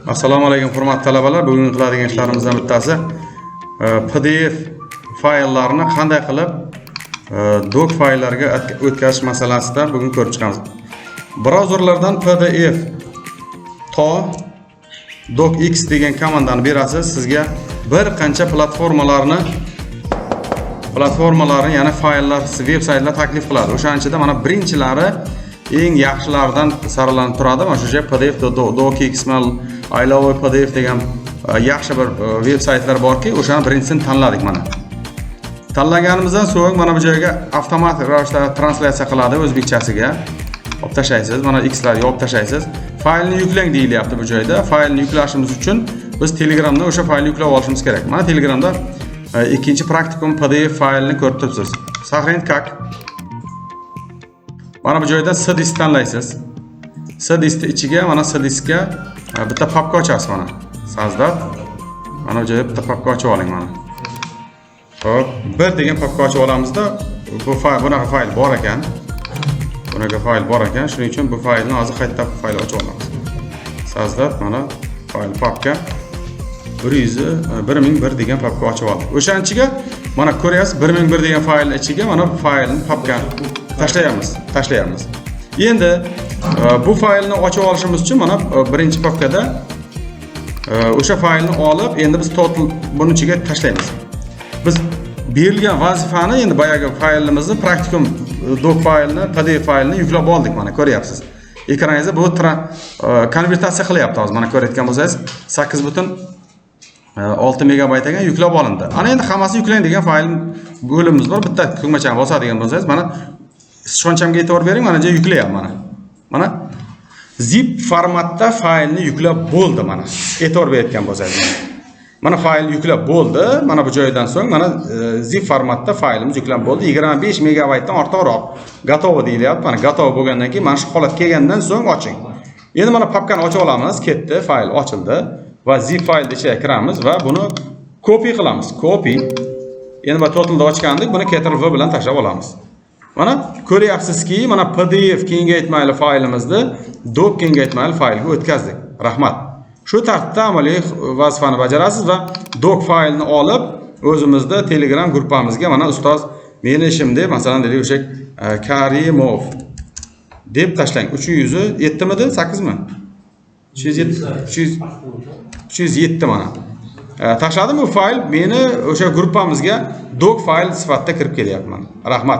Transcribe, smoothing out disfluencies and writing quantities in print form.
Assalomu alaykum hurmatli talabalar. Bugun qiladigan ishlarimizdan bittasi PDF fayllarni qanday qilib doc fayllarga o'tkazish masalasida bugun ko'rib chiqamiz. Brauzerlardan PDF to docx degan komandani berasiz. Sizga bir qancha platformalarni, ya'ni fayllar, veb-saytlar taklif qiladi. O'shaning ichida mana birinchilari eng yaxshilaridan saralanib turadi. Mana shu PDF docx, I love PDF degan yaxshi bir veb-saytlar borki, o'shani birinchisini tanladik mana. Tanlaganimizdan so'ng mana bu joyga avtomatik ravishda translyatsiya qiladi o'zbekchasiga. Olib tashlaysiz, mana xlarni yopib tashlaysiz. Faylni yuklang deyilyapti bu joyda. Faylni yuklashimiz uchun biz Telegramdan o'sha faylni yuklab olishimiz kerak. Mana Telegramda ikkinchi praktikum PDF faylini ko'rib turibsiz. Saqrent kak. Mana bu joyda C disk tanlaysiz. C diskni ichiga mana C diskga bitta papka ochasiz mana. Sazdat. Mana bu joyda bitta papka ochib oling mana. Xo'p, bir degan papka ochib olamizda bunaqa fayl bor ekan. Shuning uchun bu faylni hozir qayta fayl ochib olamiz. Sazdat mana fayl papka 1001 degan papka ochib oldik. O'shaning ichiga mana ko'ryapsiz 1001 degan fayl ichiga mana bu faylni papkani tashlaymiz. Endi bu faylni ochib olishimiz uchun mana birinchi papkada o'sha faylni olib, endi biz total buni ichiga tashlaymiz. Biz berilgan vazifani endi boyagi faylimizni praktikum doc faylini, PDF faylini yuklab oldik mana ko'ryapsiz. Ekraningizda bu konvertatsiya qilyapti hozir mana ko'rayotgan bo'lsangiz 8.6 megabayt ekan yuklab olindi. Ana endi hammasini yuklang degan fayl bo'limimiz bor. Bitta tugmachani bosadigan bo'lsangiz mana shonchamga e'tibor bering, mana joy yuklayapman mana. Zip formatda faylni yuklab bo'ldi mana. E'tibor berayotgan bo'lsangiz. Mana fayl yuklab bo'ldi. Mana bu joydan so'ng mana zip formatda faylimiz yuklab bo'ldi. 25 megabaytdan ortiqroq. Gatovo deyilyapti. Mana gatovo bo'lgandan keyin mana shu holat kelgandan so'ng oching. Endi mana papkani ochib olamiz. Ketdi, fayl ochildi va zip faylni ichiga kiramiz va buni copy qilamiz. Copy. Endi bu totalda ochgandik, buni Ctrl V bilan tashlab olamiz. Mana ko'ryapsizki, mana PDF kengaytmayli faylimizni doc kengaytmayli faylga o'tkazdik. Rahmat. Shu tartibda amaliy vazifani bajarasiz va doc faylni olib o'zimizda Telegram gruppamizga mana ustoz meni ishim deb, masalan deylik o'sha Karimov deb tashlang. 307midi, 8mi? 307 mana. Tashladim bu fayl meni o'sha gruppamizga doc fayl sifatida kirib kelyapti mana. Rahmat.